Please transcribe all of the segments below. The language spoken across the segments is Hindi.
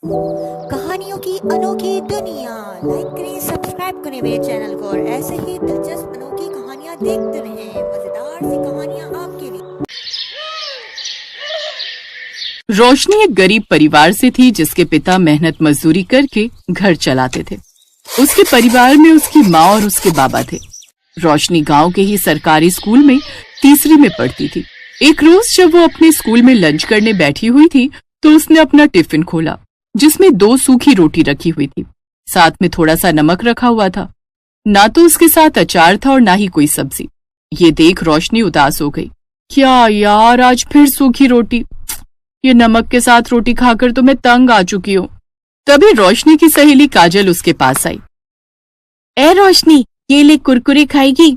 कहानियों की अनोखी दुनिया। लाइक करें, सब्सक्राइब करें मेरे चैनल को और ऐसे ही दिलचस्प अनोखी कहानियाँ देखते रहें। मजेदार सी कहानियाँ आपके लिए। रोशनी एक गरीब परिवार से थी जिसके पिता मेहनत मजदूरी करके घर चलाते थे। उसके परिवार में उसकी माँ और उसके बाबा थे। रोशनी गांव के ही सरकारी स्कूल में तीसरी में पढ़ती थी। एक रोज जब वो अपने स्कूल में लंच करने बैठी हुई थी तो उसने अपना टिफिन खोला जिसमें 2 सूखी रोटी रखी हुई थी, साथ में थोड़ा सा नमक रखा हुआ था। ना तो उसके साथ अचार था और ना ही कोई सब्जी। ये देख रोशनी उदास हो गई। क्या यार, आज फिर सूखी रोटी। ये नमक के साथ रोटी खाकर तो मैं तंग आ चुकी हूँ। तभी रोशनी की सहेली काजल उसके पास आई। ए रोशनी, ये ले कुरकुरे खाएगी?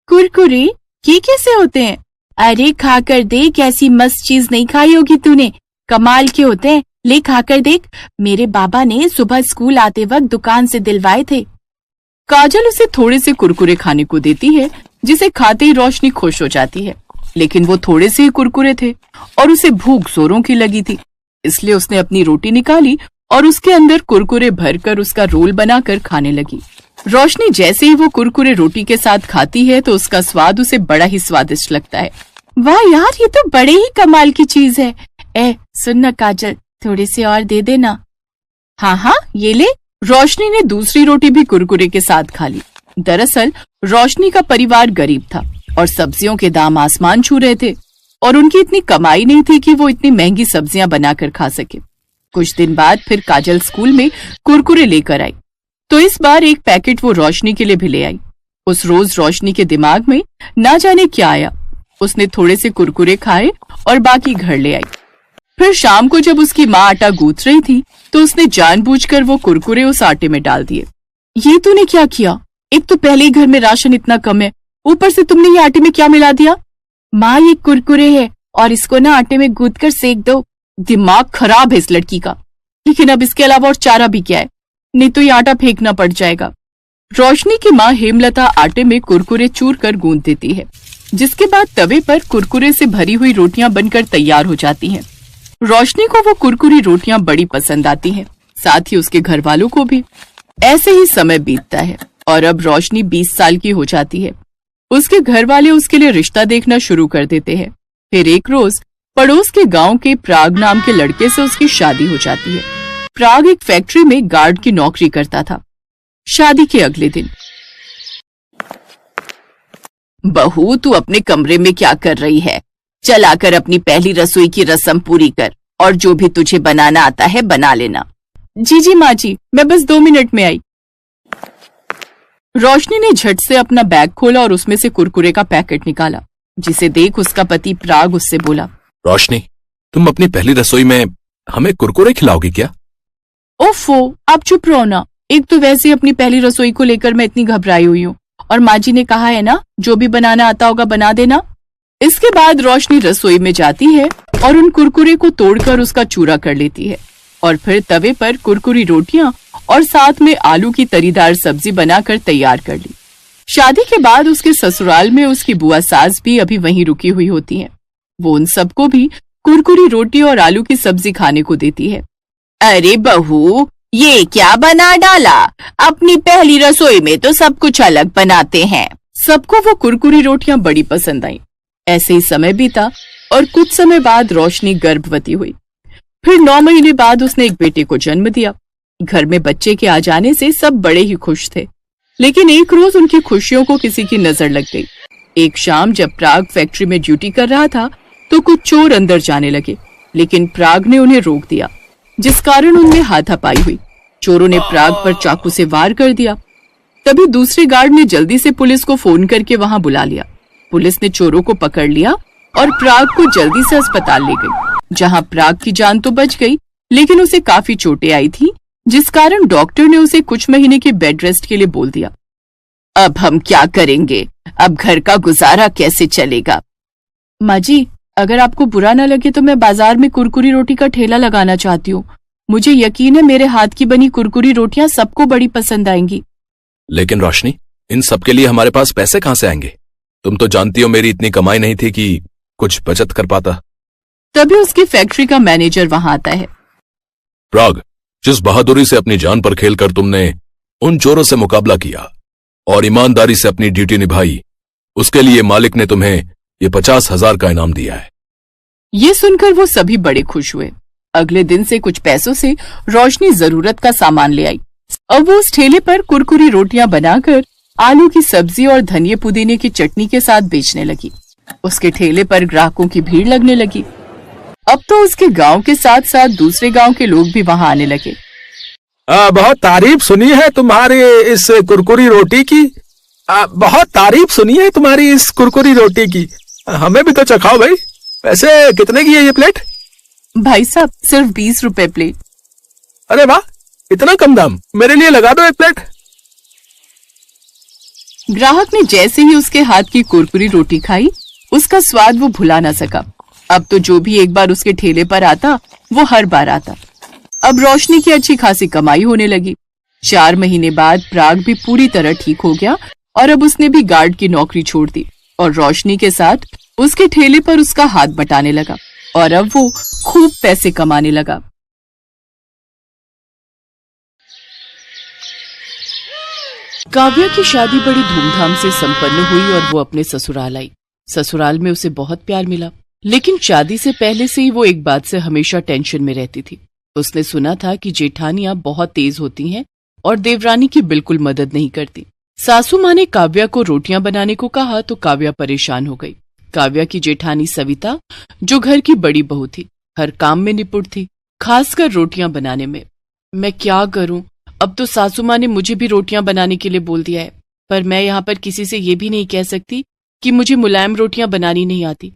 कुरकुरे? ये कैसे होते हैं? अरे खाकर देख, ऐसी मस्त चीज नहीं खाई होगी तूने। कमाल के होते हैं, ले खाकर देख। मेरे बाबा ने सुबह स्कूल आते वक्त दुकान से दिलवाए थे। काजल उसे थोड़े से कुरकुरे खाने को देती है जिसे खाते ही रोशनी खुश हो जाती है। लेकिन वो थोड़े से ही कुरकुरे थे और उसे भूख जोरों की लगी थी, इसलिए उसने अपनी रोटी निकाली और उसके अंदर कुरकुरे भरकर उसका रोल बनाकर खाने लगी। रोशनी जैसे ही वो कुरकुरे रोटी के साथ खाती है तो उसका स्वाद उसे बड़ा ही स्वादिष्ट लगता है। वाह यार, ये तो बड़े ही कमाल की चीज है। सुन ना काजल, थोड़े से और दे देना। हाँ, ये ले। रोशनी ने दूसरी रोटी भी कुरकुरे के साथ खा ली। दरअसल रोशनी का परिवार गरीब था और सब्जियों के दाम आसमान छू रहे थे और उनकी इतनी कमाई नहीं थी कि वो इतनी महंगी सब्जियां बनाकर खा सके। कुछ दिन बाद फिर काजल स्कूल में कुरकुरे लेकर आई तो इस बार एक पैकेट वो रोशनी के लिए भी ले आई। उस रोज रोशनी के दिमाग में ना जाने क्या आया। उसने थोड़े से कुरकुरे खाए और बाकी घर ले आई। फिर शाम को जब उसकी माँ आटा गूंथ रही थी तो उसने जानबूझकर वो कुरकुरे उस आटे में डाल दिए। ये तूने क्या किया? एक तो पहले ही घर में राशन इतना कम है, ऊपर से तुमने ये आटे में क्या मिला दिया? माँ, ये कुरकुरे है और इसको ना आटे में गूंथ कर सेक दो। दिमाग खराब है इस लड़की का। लेकिन अब इसके अलावा और चारा भी क्या है? नहीं तो ये आटा फेंकना पड़ जाएगा। रोशनी की माँ हेमलता आटे में कुरकुरे चूर कर गूंथ देती है, जिसके बाद तवे पर कुरकुरे से भरी हुई रोटियां बनकर तैयार हो जाती हैं। रोशनी को वो कुरकुरी रोटियां बड़ी पसंद आती हैं, साथ ही उसके घर वालों को भी। ऐसे ही समय बीतता है और अब रोशनी 20 साल की हो जाती है। उसके घर वाले उसके लिए रिश्ता देखना शुरू कर देते हैं। फिर एक रोज पड़ोस के गांव के प्राग नाम के लड़के से उसकी शादी हो जाती है। प्राग एक फैक्ट्री में गार्ड की नौकरी करता था। शादी के अगले दिन, बहू, तू अपने कमरे में क्या कर रही है? चल आकर अपनी पहली रसोई की रस्म पूरी कर और जो भी तुझे बनाना आता है बना लेना। जी माँ जी, मैं बस 2 मिनट में आई। रोशनी ने झट से अपना बैग खोला और उसमें से कुरकुरे का पैकेट निकाला, जिसे देख उसका पति प्राग उससे बोला, रोशनी, तुम अपनी पहली रसोई में हमें कुरकुरे खिलाओगी क्या? ओफो, आप चुप रहो ना। एक तो वैसे ही अपनी पहली रसोई को लेकर मैं इतनी घबराई हुई हूँ और माँ जी ने कहा है ना, जो भी बनाना आता होगा बना देना। इसके बाद रोशनी रसोई में जाती है और उन कुरकुरे को तोड़कर उसका चूरा कर लेती है और फिर तवे पर कुरकुरी रोटियां और साथ में आलू की तरीदार सब्जी बनाकर तैयार कर ली। शादी के बाद उसके ससुराल में उसकी बुआ सास भी अभी वहीं रुकी हुई होती हैं। वो उन सबको भी कुरकुरी रोटी और आलू की सब्जी खाने को देती है। अरे बहू, ये क्या बना डाला? अपनी पहली रसोई में तो सब कुछ अलग बनाते हैं। सबको वो कुरकुरी रोटियां बड़ी पसंद आई। ऐसे ही समय बीता और कुछ समय बाद रोशनी गर्भवती हुई। फिर 9 महीने बाद उसने एक बेटे को जन्म दिया। घर में बच्चे के आ जाने से सब बड़े ही खुश थे, लेकिन एक रोज उनकी खुशियों को किसी की नजर लग गई। एक शाम जब प्राग फैक्ट्री में ड्यूटी कर रहा था तो कुछ चोर अंदर जाने लगे, लेकिन प्राग ने उन्हें रोक दिया, जिस कारण उनमें हाथापाई हुई। चोरों ने प्राग पर चाकू से वार कर दिया। तभी दूसरे गार्ड ने जल्दी से पुलिस को फोन करके वहां बुला लिया। पुलिस ने चोरों को पकड़ लिया और प्राग को जल्दी से अस्पताल ले गई, जहां प्राग की जान तो बच गई, लेकिन उसे काफी चोटें आई थी, जिस कारण डॉक्टर ने उसे कुछ महीने की बेड रेस्ट के लिए बोल दिया। अब हम क्या करेंगे? अब घर का गुजारा कैसे चलेगा? माँ जी, अगर आपको बुरा न लगे तो मैं बाजार में कुरकुरी रोटी का ठेला लगाना चाहती हूँ। मुझे यकीन है मेरे हाथ की बनी कुरकुरी रोटियां सबको बड़ी पसंद आएंगी। लेकिन रोशनी, इन सब के लिए हमारे पास पैसे कहाँ से आएंगे? तुम तो जानती हो मेरी इतनी कमाई नहीं थी कि कुछ बचत कर पाता। तभी उसकी फैक्ट्री का मैनेजर वहां आता है। प्राग, जिस बहादुरी से अपनी जान पर खेलकर तुमने उन चोरों से मुकाबला किया और ईमानदारी से अपनी ड्यूटी निभाई, उसके लिए मालिक ने तुम्हें ये 50,000 का इनाम दिया है। ये सुनकर वो सभी बड़े खुश हुए। अगले दिन से कुछ पैसों से रोशनी जरूरत का सामान ले आई। अब वो उस ठेले पर कुरकुरी रोटियां बनाकर आलू की सब्जी और धनिये पुदीने की चटनी के साथ बेचने लगी। उसके ठेले पर ग्राहकों की भीड़ लगने लगी। अब तो उसके गांव के साथ साथ दूसरे गांव के लोग भी वहां आने लगे। बहुत तारीफ सुनी है तुम्हारी इस कुरकुरी रोटी की। बहुत तारीफ सुनी है तुम्हारी इस कुरकुरी रोटी की। हमें भी तो चखाओ भाई। वैसे कितने की है ये प्लेट? भाई साहब, सिर्फ 20 रुपए प्लेट। अरे वाह, इतना कम दाम। मेरे लिए लगा दो एक प्लेट। ग्राहक ने जैसे ही उसके हाथ की कुरकुरी रोटी खाई, उसका स्वाद वो भुला न सका। अब तो जो भी एक बार उसके ठेले पर आता, वो हर बार आता। अब रोशनी की अच्छी खासी कमाई होने लगी। 4 महीने बाद प्राग भी पूरी तरह ठीक हो गया और अब उसने भी गार्ड की नौकरी छोड़ दी और रोशनी के साथ उसके ठेले पर उसका हाथ बटाने लगा और अब वो खूब पैसे कमाने लगा। काव्या की शादी बड़ी धूमधाम से संपन्न हुई और वो अपने ससुराल आई। ससुराल में उसे बहुत प्यार मिला, लेकिन शादी से पहले से ही वो एक बात से हमेशा टेंशन में रहती थी। उसने सुना था कि जेठानियां बहुत तेज होती हैं और देवरानी की बिल्कुल मदद नहीं करती। सासू माँ ने काव्या को रोटियां बनाने को कहा तो काव्या परेशान हो गई। काव्या की जेठानी सविता, जो घर की बड़ी बहू थी, हर काम में निपुण थी, खासकर रोटियां बनाने में। मैं क्या करूं? अब तो सासू माँ ने मुझे भी रोटियां बनाने के लिए बोल दिया है, पर मैं यहाँ पर किसी से ये भी नहीं कह सकती कि मुझे मुलायम रोटियां बनानी नहीं आती।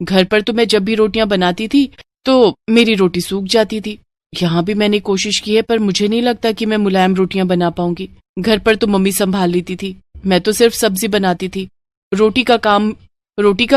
घर पर तो मैं जब भी रोटियां बनाती थी तो मेरी रोटी सूख जाती थी। यहाँ भी मैंने कोशिश की है, पर मुझे नहीं लगता कि मैं मुलायम रोटियां बना पाऊंगी। घर पर तो मम्मी संभाल लेती थी, मैं तो सिर्फ सब्जी बनाती थी। रोटी का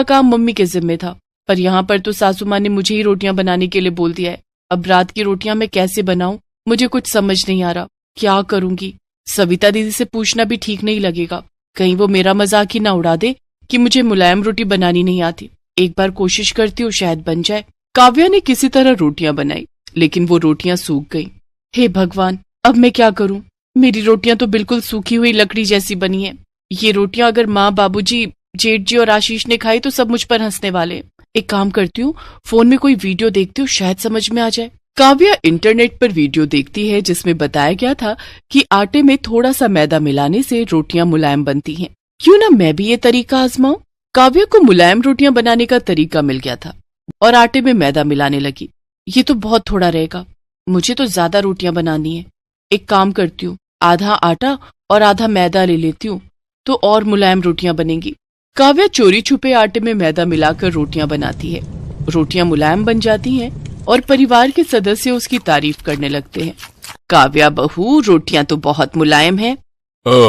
काम मम्मी के जिम्मे था, पर यहाँ पर तो सासू माँ ने मुझे ही रोटियां बनाने के लिए बोल दिया है। अब रात की रोटियां मैं कैसे बनाऊं, मुझे कुछ समझ नहीं आ रहा। क्या करूंगी? सविता दीदी से पूछना भी ठीक नहीं लगेगा, कहीं वो मेरा मजाक ही ना उड़ा दे कि मुझे मुलायम रोटी बनानी नहीं आती। एक बार कोशिश करती हूँ, शायद बन जाए। काव्या ने किसी तरह रोटियां बनाई, लेकिन वो रोटियां सूख गईं। हे भगवान, अब मैं क्या करूं? मेरी रोटियां तो बिल्कुल सूखी हुई लकड़ी जैसी बनी है। ये रोटियां अगर माँ, बाबूजी, जेठ जी और आशीष ने खाई तो सब मुझ पर हंसने वाले हैं। एक काम करती हूँ, फोन में कोई वीडियो देखती हूँ, शायद समझ में आ जाए। काव्या इंटरनेट पर वीडियो देखती है जिसमें बताया गया था कि आटे में थोड़ा सा मैदा मिलाने से रोटियां मुलायम बनती हैं। क्यों ना मैं भी ये तरीका आजमाऊं? काव्या को मुलायम रोटियां बनाने का तरीका मिल गया था और आटे में मैदा मिलाने लगी। ये तो बहुत थोड़ा रहेगा, मुझे तो ज्यादा रोटियां बनानी है। एक काम करती हूँ, आधा आटा और आधा मैदा ले लेती हूँ तो और मुलायम रोटियां बनेंगी। काव्या चोरी छुपे आटे में मैदा मिलाकर रोटियां बनाती है। रोटियां मुलायम बन जाती हैं और परिवार के सदस्य उसकी तारीफ करने लगते हैं। काव्या बहू, रोटियां तो बहुत मुलायम हैं।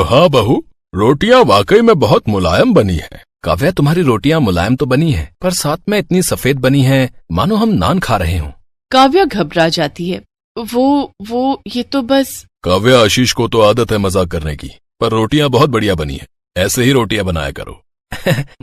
हाँ बहू, रोटियां वाकई में बहुत मुलायम बनी है। काव्या, तुम्हारी रोटियां मुलायम तो बनी हैं, पर साथ में इतनी सफेद बनी हैं मानो हम नान खा रहे हों। काव्या घबरा जाती है। वो ये तो बस। काव्या, आशीष को तो आदत है मजाक करने की, पर रोटियां बहुत बढ़िया बनी है। ऐसे ही रोटियां बनाया करो।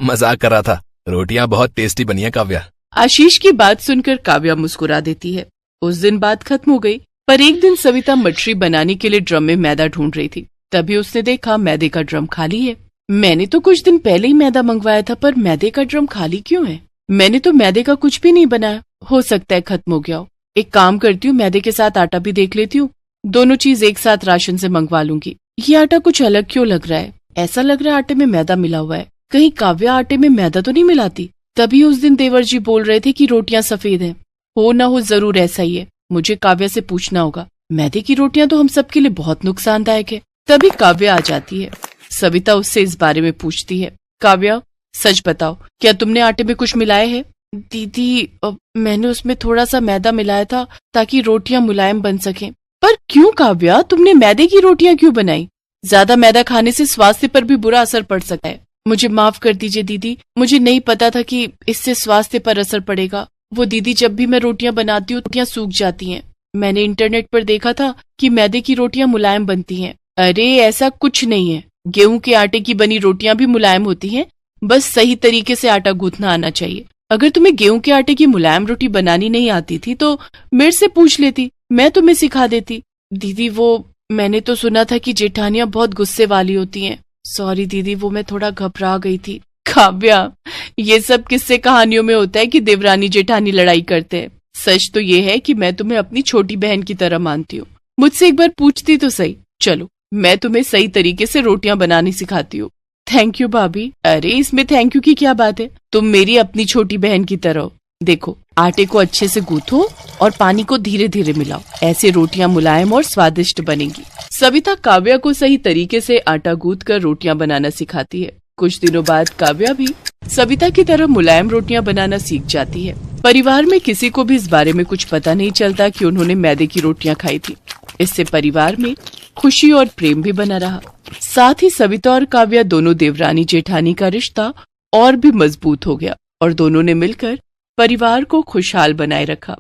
मजाक कर रहा था, रोटियां बहुत टेस्टी बनी है काव्या। आशीष की बात सुनकर काव्या मुस्कुरा देती है। उस दिन बात खत्म हो गई, पर एक दिन सविता मटरी बनाने के लिए ड्रम में मैदा ढूंढ रही थी। तभी उसने देखा मैदे का ड्रम खाली है। मैंने तो कुछ दिन पहले ही मैदा मंगवाया था, पर मैदे का ड्रम खाली क्यों है? मैंने तो मैदे का कुछ भी नहीं बनाया, हो सकता है खत्म हो गया हो। एक काम करती हूँ, मैदे के साथ आटा भी देख लेती हूँ, दोनों चीज एक साथ राशन से मंगवा लूंगी। ये आटा कुछ अलग क्यों लग रहा है? ऐसा लग रहा है आटे में मैदा मिला हुआ है। कहीं काव्या आटे में मैदा तो नहीं मिलाती? तभी उस दिन देवर जी बोल रहे थे कि रोटियां सफेद हैं। हो ना हो जरूर ऐसा ही है। मुझे काव्या से पूछना होगा। मैदे की रोटियां तो हम सबके लिए बहुत नुकसानदायक है। तभी काव्या आ जाती है। सविता उससे इस बारे में पूछती है। काव्या, सच बताओ, क्या तुमने आटे में कुछ मिलाया है? दीदी, मैंने उसमें थोड़ा सा मैदा मिलाया था ताकि रोटियां मुलायम बन सकें। पर क्यों काव्या, तुमने मैदे की रोटियां क्यों बनाई? ज्यादा मैदा खाने से स्वास्थ्य पर भी बुरा असर पड़ सकता है। मुझे माफ कर दीजिए दीदी, मुझे नहीं पता था कि इससे स्वास्थ्य पर असर पड़ेगा। वो दीदी, जब भी मैं रोटियां बनाती हूँ रोटियां सूख जाती हैं। मैंने इंटरनेट पर देखा था कि मैदे की रोटियां मुलायम बनती हैं। अरे ऐसा कुछ नहीं है, गेहूं के आटे की बनी रोटियां भी मुलायम होती हैं, बस सही तरीके से आटा गूंथना आना चाहिए। अगर तुम्हें गेहूं के आटे की मुलायम रोटी बनानी नहीं आती थी तो मेरे से पूछ लेती, मैं तुम्हें सिखा देती। दीदी वो मैंने तो सुना था कि जेठानियां बहुत गुस्से वाली होती हैं। सॉरी दीदी, वो मैं थोड़ा घबरा गई थी। काव्या, ये सब किस्से कहानियों में होता है कि देवरानी जेठानी लड़ाई करते हैं। सच तो ये है कि मैं तुम्हें अपनी छोटी बहन की तरह मानती हूँ। मुझसे एक बार पूछती तो सही। चलो, मैं तुम्हें सही तरीके से रोटियां बनानी सिखाती हूँ। थैंक यू भाभी। अरे इसमें थैंक यू की क्या बात है, तुम मेरी अपनी छोटी बहन की तरह हो। देखो, आटे को अच्छे से गूंथो और पानी को धीरे धीरे मिलाओ। ऐसे रोटियां मुलायम और स्वादिष्ट बनेंगी। सविता काव्या को सही तरीके से आटा गूंथ कर रोटियां बनाना सिखाती है। कुछ दिनों बाद काव्या भी सविता की तरह मुलायम रोटियां बनाना सीख जाती है। परिवार में किसी को भी इस बारे में कुछ पता नहीं चलता कि उन्होंने मैदे की रोटियां खाई थी। इससे परिवार में खुशी और प्रेम भी बना रहा। साथ ही सविता और काव्या दोनों देवरानी जेठानी का रिश्ता और भी मजबूत हो गया और दोनों ने मिलकर परिवार को खुशहाल बनाए रखा।